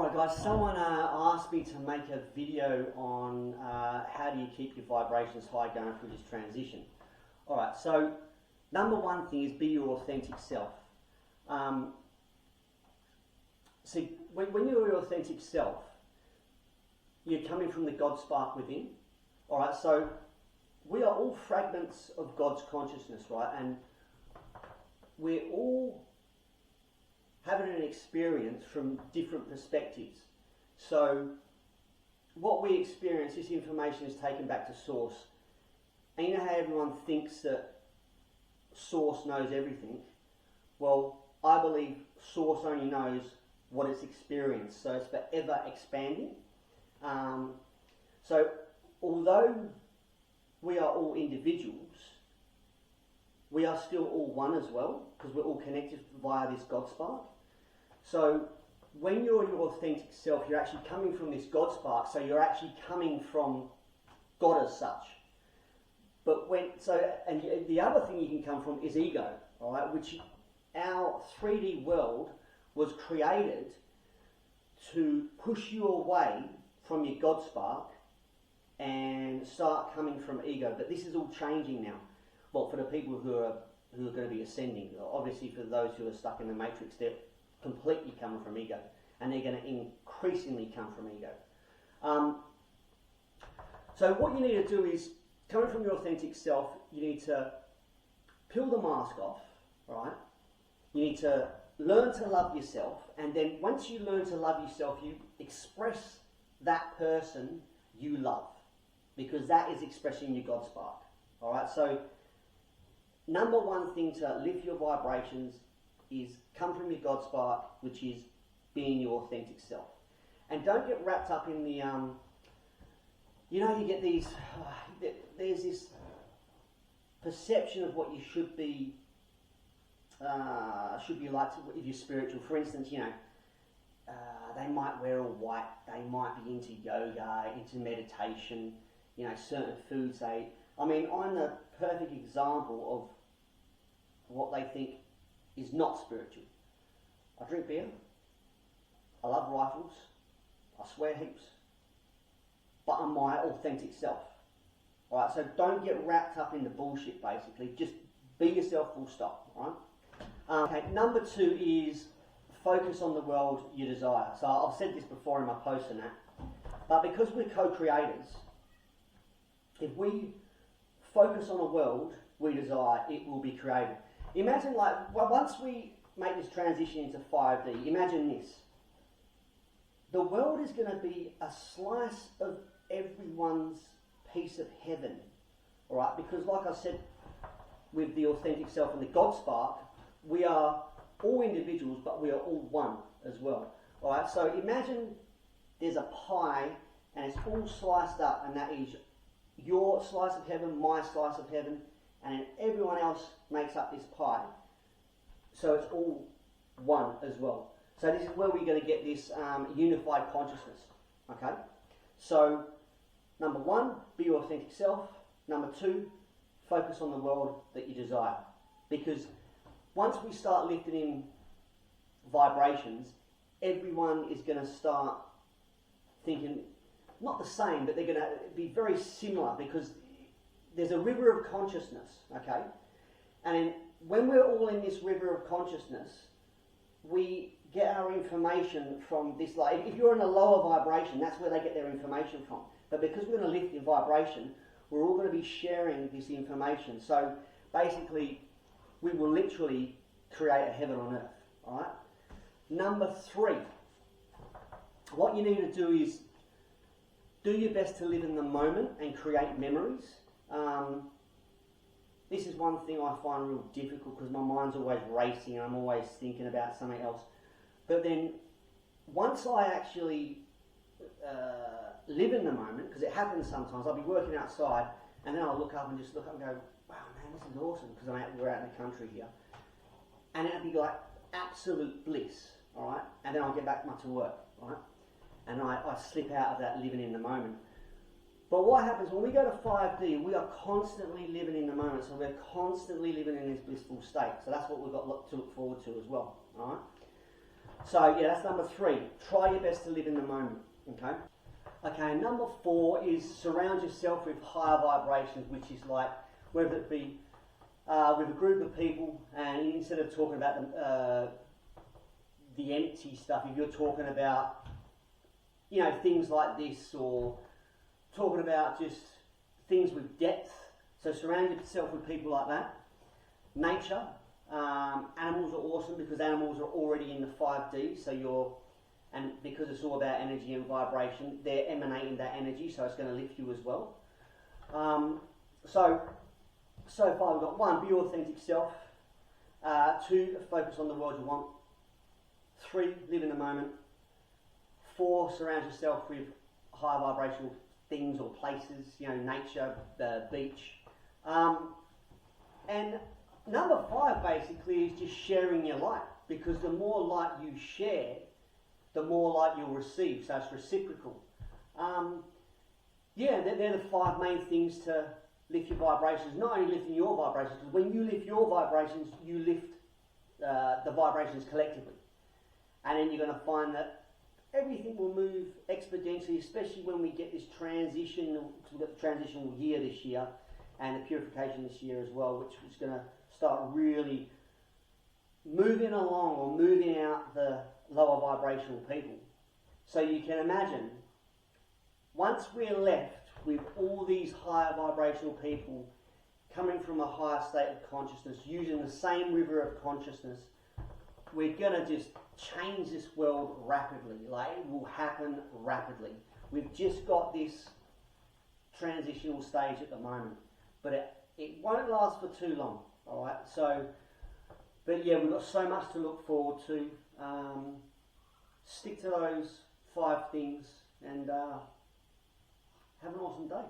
Alright guys, someone asked me to make a video on how do you keep your vibrations high going through this transition. Alright, so number one thing is be your authentic self. See, when you're your authentic self, you're coming from the God spark within. Alright, so we are all fragments of God's consciousness, right? And we're all having an experience from different perspectives. So what we experience, this information is taken back to source. And you know how everyone thinks that source knows everything? Well, I believe source only knows what it's experienced, so it's forever expanding. So although we are all individuals, we are still all one as well, because we're all connected via this God spark. So when you're your authentic self, you're actually coming from this God spark, so you're actually coming from God as such. But and the other thing you can come from is ego, all right, which our 3D world was created to push you away from your God spark and start coming from ego. But this is all changing now. Well, for the people who are going to be ascending, obviously for those who are stuck in the matrix, they're completely coming from ego, and they're going to increasingly come from ego. So what you need to do is, coming from your authentic self, you need to peel the mask off, right? You need to learn to love yourself, and then once you learn to love yourself, you express that person you love, because that is expressing your God spark. All right, so number one thing to lift your vibrations is come from your God spark, which is being your authentic self. And don't get wrapped up in the, you know, you get these, there's this perception of what you should be like if you're spiritual. For instance, you know, they might wear all white, they might be into yoga, into meditation, you know, certain foods they, I mean, I'm the perfect example of what they think is not spiritual. I drink beer, I love rifles, I swear heaps, but I'm my authentic self. Alright, so don't get wrapped up in the bullshit basically, just be yourself full stop, alright? Okay, number two is focus on the world you desire. So I've said this before in my posts and that, but because we're co-creators, if we focus on a world we desire, it will be created. Imagine once we make this transition into 5D, imagine this. The world is going to be a slice of everyone's piece of heaven, alright? Because like I said, with the authentic self and the God spark, we are all individuals, but we are all one as well, alright? So imagine there's a pie and it's all sliced up, and that is your slice of heaven, my slice of heaven, and then everyone else makes up this pie. So it's all one as well. So this is where we're going to get this unified consciousness. Okay? So, number one, be your authentic self. Number two, focus on the world that you desire. Because once we start lifting in vibrations, everyone is going to start thinking, not the same, but they're going to be very similar, because there's a river of consciousness, okay? And when we're all in this river of consciousness, we get our information from this, like, if you're in a lower vibration, that's where they get their information from. But because we're going to lift in vibration, we're all going to be sharing this information. So basically, we will literally create a heaven on earth, all right? Number three, what you need to do is do your best to live in the moment and create memories. This is one thing I find real difficult, because my mind's always racing and I'm always thinking about something else. But then once I actually live in the moment, because it happens sometimes, I'll be working outside and then I'll look up and go, wow man, this is awesome, because we're out in the country here. And it'll be like absolute bliss, alright? And then I'll get back to work, right? And I slip out of that living in the moment. But what happens when we go to 5D, we are constantly living in the moment, so we're constantly living in this blissful state. So that's what we've got to look forward to as well, alright? So yeah, that's number 3. Try your best to live in the moment. Okay. Okay. Number 4 is surround yourself with higher vibrations, which is like whether it be with a group of people, and instead of talking about the empty stuff, if you're talking about things like this, or talking about just things with depth, so surround yourself with people like that. Nature. Animals are awesome because animals are already in the 5D, and because it's all about energy and vibration, they're emanating that energy, so it's going to lift you as well. So far we've got 1, be your authentic self. 2, focus on the world you want. 3, live in the moment. 4, surround yourself with high vibrational things or places, nature, the beach. And number 5 basically is just sharing your light, because the more light you share, the more light you'll receive, so it's reciprocal. They're the 5 main things to lift your vibrations. Not only lifting your vibrations, because when you lift your vibrations, you lift the vibrations collectively. And then you're going to find that everything will move exponentially, especially when we get this transition. We've got the transitional year this year, and the purification this year as well, which is going to start really moving along or moving out the lower vibrational people. So you can imagine, once we're left with all these higher vibrational people coming from a higher state of consciousness, using the same river of consciousness, we're going to just change this world rapidly. Like, it will happen rapidly. We've just got this transitional stage at the moment, but it won't last for too long. All right. So, but yeah, we've got so much to look forward to. Stick to those 5 things and have an awesome day.